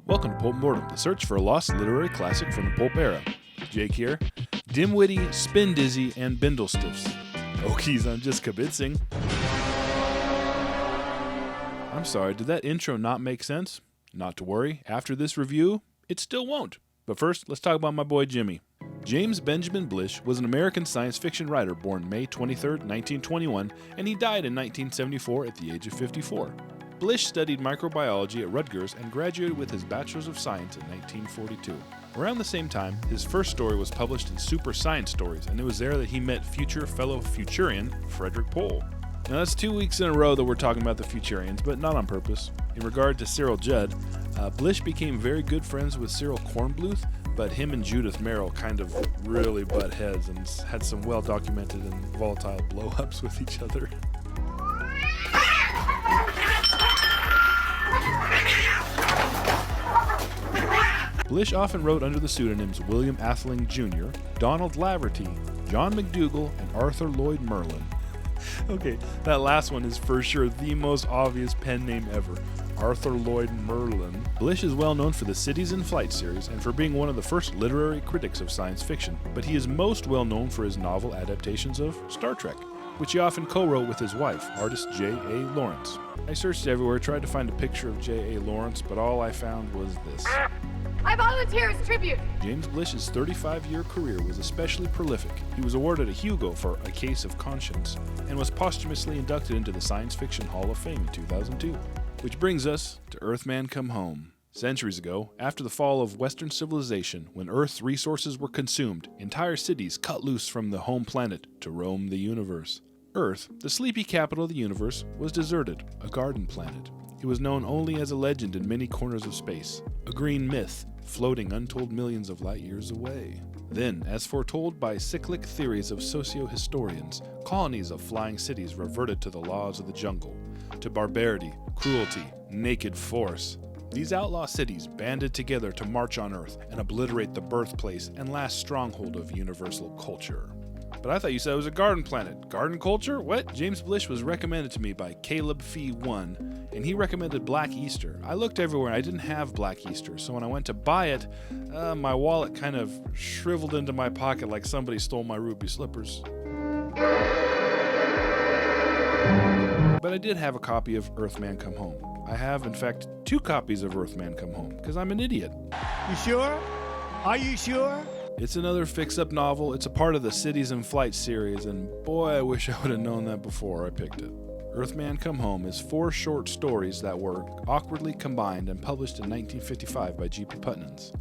Welcome to Pulp Mortem, the search for a lost literary classic from the Pulp era. Jake here. Dimwitty, Spindizzy, and Bindlestiffs. Oh geez, I'm just kibitzing. I'm sorry, did that intro not make sense? Not to worry, after this review, it still won't. But first, let's talk about my boy Jimmy. James Benjamin Blish was an American science fiction writer born May 23, 1921, and he died in 1974 at the age of 54. Blish studied microbiology at Rutgers and graduated with his Bachelor's of Science in 1942. Around the same time, his first story was published in Super Science Stories, and it was there that he met future fellow Futurian Frederick Pohl. Now that's 2 weeks in a row that we're talking about the Futurians, but not on purpose. In regard to Cyril Judd, Blish became very good friends with Cyril Kornbluth, but him and Judith Merrill kind of really butt heads and had some well-documented and volatile blow-ups with each other. Blish often wrote under the pseudonyms William Atheling Jr., Donald Laverty, John McDougall, and Arthur Lloyd Merlin. Okay, that last one is for sure the most obvious pen name ever. Arthur Lloyd Merlin. Blish is well known for the Cities in Flight series and for being one of the first literary critics of science fiction, but he is most well known for his novel adaptations of Star Trek, which he often co-wrote with his wife, artist J.A. Lawrence. I searched everywhere, tried to find a picture of J.A. Lawrence, but all I found was this. I volunteer as tribute! James Blish's 35-year career was especially prolific. He was awarded a Hugo for A Case of Conscience and was posthumously inducted into the Science Fiction Hall of Fame in 2002. Which brings us to Earthman Come Home. Centuries ago, after the fall of Western civilization, when Earth's resources were consumed, entire cities cut loose from the home planet to roam the universe. Earth, the sleepy capital of the universe, was deserted, a garden planet. It was known only as a legend in many corners of space, a green myth floating untold millions of light years away. Then, as foretold by cyclic theories of socio-historians, colonies of flying cities reverted to the laws of the jungle, to barbarity, cruelty, naked force. These outlaw cities banded together to march on Earth and obliterate the birthplace and last stronghold of universal culture. But I thought you said it was a garden planet. Garden culture? What? James Blish was recommended to me by Caleb Fee 1, and he recommended Black Easter. I looked everywhere and I didn't have Black Easter, so when I went to buy it, my wallet kind of shriveled into my pocket like somebody stole my ruby slippers. But I did have a copy of Earthman Come Home. I have, in fact, 2 copies of Earthman Come Home, because I'm an idiot. You sure? Are you sure? It's another fix-up novel. It's a part of the Cities in Flight series, and boy, I wish I would have known that before I picked it. Earthman Come Home is 4 short stories that were awkwardly combined and published in 1955 by G.P. Putnams.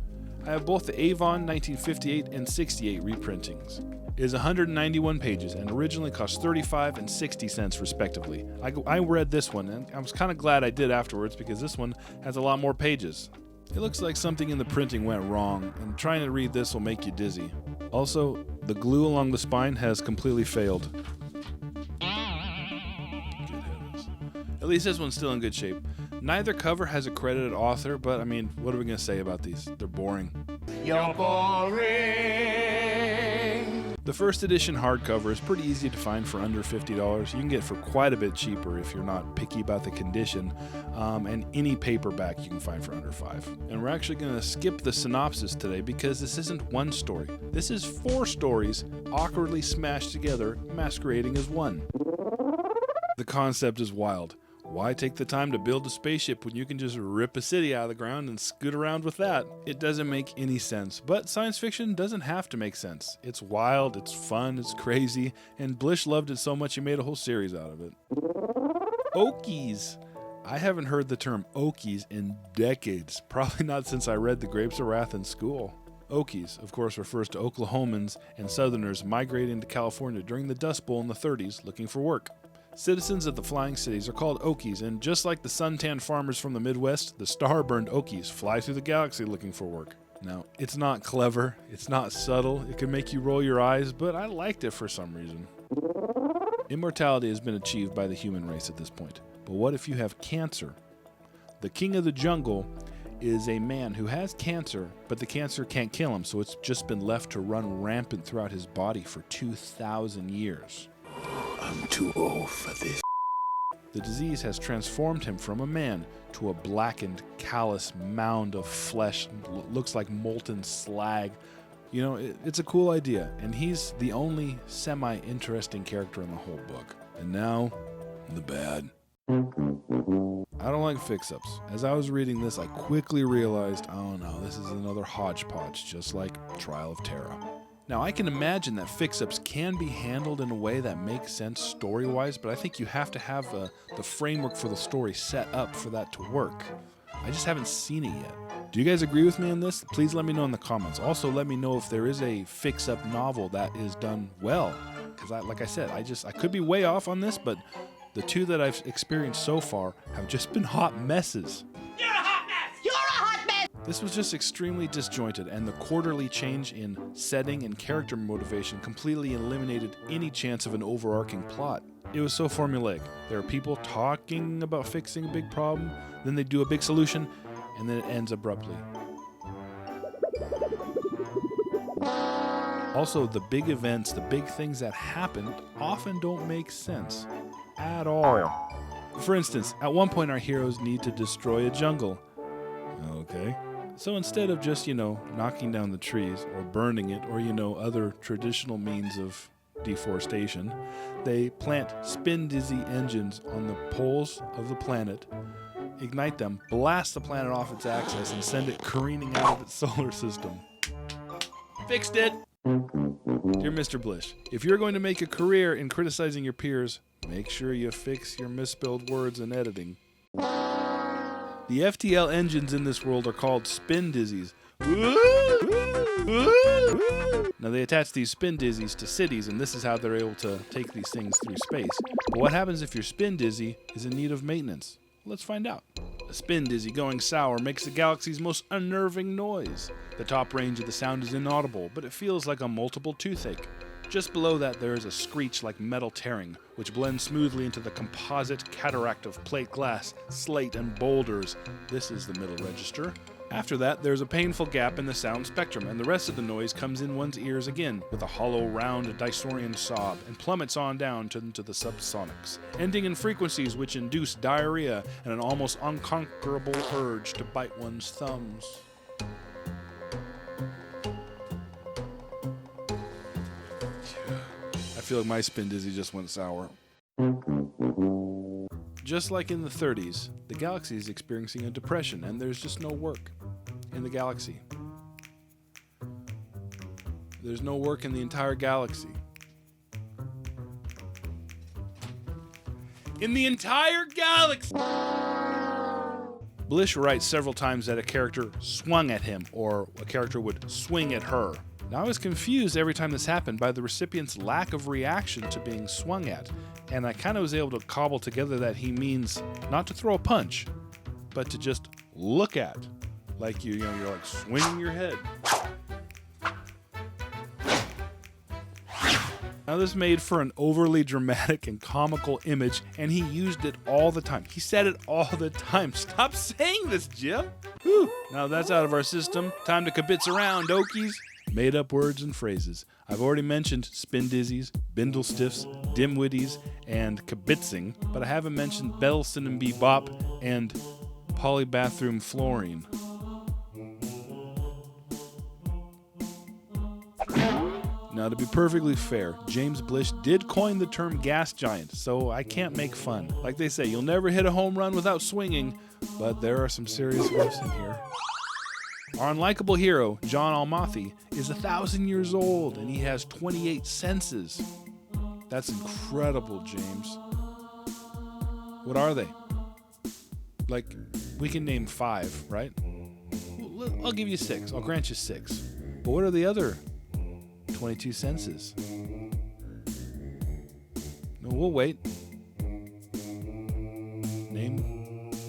I have both the Avon 1958 and 68 reprintings. It is 191 pages and originally cost 35 and 60 cents respectively. I read this one, and I was kind of glad I did afterwards because this one has a lot more pages. It looks like something in the printing went wrong, and trying to read this will make you dizzy. Also, the glue along the spine has completely failed. Good heavens. At least this one's still in good shape. Neither cover has a credited author, but I mean, what are we going to say about these? They're boring. You're boring. The first edition hardcover is pretty easy to find for under $50. You can get it for quite a bit cheaper if you're not picky about the condition, and any paperback you can find for under $5. And we're actually going to skip the synopsis today because this isn't one story. This is 4 stories awkwardly smashed together, masquerading as one. The concept is wild. Why take the time to build a spaceship when you can just rip a city out of the ground and scoot around with that? It doesn't make any sense, but science fiction doesn't have to make sense. It's wild, it's fun, it's crazy, and Blish loved it so much he made a whole series out of it. Okies. I haven't heard the term Okies in decades, probably not since I read The Grapes of Wrath in school. Okies, of course, refers to Oklahomans and Southerners migrating to California during the Dust Bowl in the 30s looking for work. Citizens of the flying cities are called Okies, and just like the suntanned farmers from the Midwest, the star-burned Okies fly through the galaxy looking for work. Now, it's not clever, it's not subtle, it can make you roll your eyes, but I liked it for some reason. Immortality has been achieved by the human race at this point, but what if you have cancer? The king of the jungle is a man who has cancer, but the cancer can't kill him, so it's just been left to run rampant throughout his body for 2,000 years. I'm too old for this. The disease has transformed him from a man to a blackened, callous mound of flesh, looks like molten slag. You know, it's a cool idea, and he's the only semi-interesting character in the whole book. And now, the bad. I don't like fix-ups. As I was reading this, I quickly realized, oh no, this is another hodgepodge, just like Trial of Terra. Now, I can imagine that fix-ups can be handled in a way that makes sense story-wise, but I think you have to have the framework for the story set up for that to work. I just haven't seen it yet. Do you guys agree with me on this? Please let me know in the comments. Also, let me know if there is a fix-up novel that is done well. Because, like I said, I could be way off on this, but the two that I've experienced so far have just been hot messes. You're a hot mess! You're a hot mess! This was just extremely disjointed, and the quarterly change in setting and character motivation completely eliminated any chance of an overarching plot. It was so formulaic. There are people talking about fixing a big problem, then they do a big solution, and then it ends abruptly. Also, the big events, the big things that happen often don't make sense at all. For instance, at one point our heroes need to destroy a jungle. Okay. So instead of just, knocking down the trees or burning it or, other traditional means of deforestation, they plant Spindizzy engines on the poles of the planet, ignite them, blast the planet off its axis, and send it careening out of its solar system. Fixed it! Dear Mr. Blish, if you're going to make a career in criticizing your peers, make sure you fix your misspelled words in editing. The FTL engines in this world are called Spindizzys. Now they attach these Spindizzys to cities, and this is how they're able to take these things through space. But what happens if your Spindizzy is in need of maintenance? Let's find out. A Spindizzy going sour makes the galaxy's most unnerving noise. The top range of the sound is inaudible, but it feels like a multiple toothache. Just below that there is a screech like metal tearing, which blends smoothly into the composite cataract of plate glass, slate, and boulders. This is the middle register. After that, there's a painful gap in the sound spectrum, and the rest of the noise comes in one's ears again, with a hollow, round, Dysaurian sob, and plummets on down into the subsonics, ending in frequencies which induce diarrhea and an almost unconquerable urge to bite one's thumbs. I feel like my Spindizzy just went sour. Just like in the 30s, the galaxy is experiencing a depression, and there's just no work in the galaxy. There's no work in the entire galaxy. In the entire galaxy! Blish writes several times that a character swung at him, or a character would swing at her. Now I was confused every time this happened by the recipient's lack of reaction to being swung at, and I kind of was able to cobble together that he means not to throw a punch, but to just look at, like you're like swinging your head. Now this made for an overly dramatic and comical image, and he used it all the time. He said it all the time. Stop saying this, Jim. Whew. Now that's out of our system. Time to kibitz around, Okies. Made up words and phrases. I've already mentioned Spindizzys, Bindlestiffs, Dimwitties, and kibitzing, but I haven't mentioned Belson and Bebop and polybathroom fluorine. Now, to be perfectly fair, James Blish did coin the term gas giant, so I can't make fun. Like they say, you'll never hit a home run without swinging, but there are some serious riffs in here. Our unlikable hero, John Almaty, is 1,000 years old, and he has 28 senses. That's incredible, James. What are they? Like, we can name 5, right? I'll give you 6. I'll grant you 6. But what are the other 22 senses? No, we'll wait. Name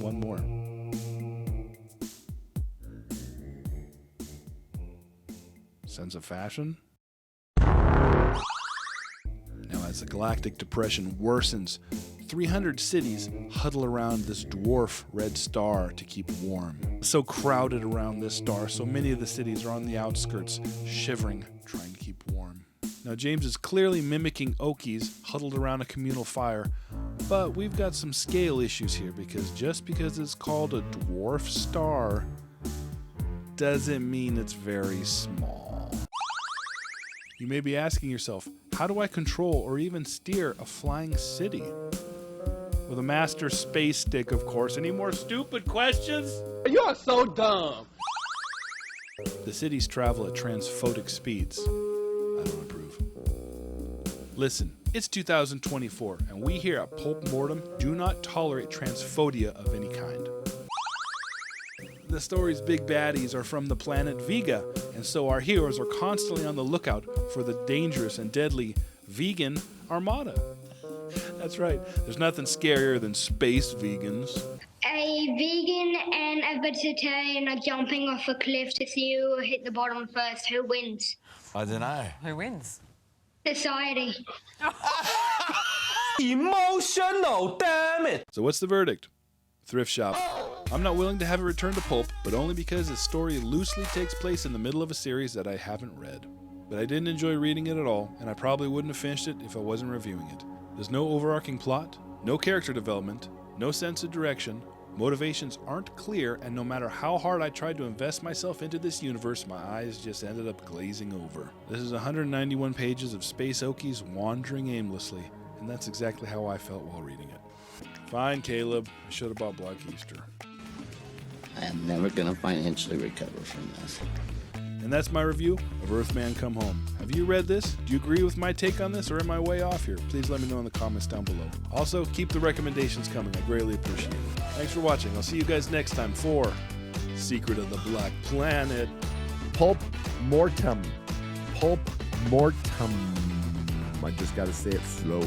one more. Sense of fashion? Now, as the galactic depression worsens, 300 cities huddle around this dwarf red star to keep warm. So crowded around this star, so many of the cities are on the outskirts, shivering, trying to keep warm. Now, James is clearly mimicking Okies huddled around a communal fire, but we've got some scale issues here because just because it's called a dwarf star doesn't mean it's very small. You may be asking yourself, how do I control or even steer a flying city? With a master space stick, of course. Any more stupid questions? You are so dumb. The cities travel at transphotic speeds. I don't approve. Listen, it's 2024, and we here at Pulp Mortem do not tolerate transphobia of any kind. The story's big baddies are from the planet Vega, and so our heroes are constantly on the lookout for the dangerous and deadly vegan armada. That's right, there's nothing scarier than space vegans. A vegan and a vegetarian are jumping off a cliff to see who will hit the bottom first. Who wins? I don't know. Who wins? Society. Emotional, damn it. So what's the verdict? Thrift Shop. I'm not willing to have it returned to Pulp, but only because the story loosely takes place in the middle of a series that I haven't read. But I didn't enjoy reading it at all, and I probably wouldn't have finished it if I wasn't reviewing it. There's no overarching plot, no character development, no sense of direction, motivations aren't clear, and no matter how hard I tried to invest myself into this universe, my eyes just ended up glazing over. This is 191 pages of space Okies wandering aimlessly, and that's exactly how I felt while reading it. Fine, Caleb. I should have bought Black Easter. I am never going to financially recover from this. And that's my review of Earthman Come Home. Have you read this? Do you agree with my take on this, or am I way off here? Please let me know in the comments down below. Also, keep the recommendations coming. I greatly appreciate it. Thanks for watching. I'll see you guys next time for Secret of the Black Planet. Pulp Mortem. Pulp Mortem. I just gotta say it slow.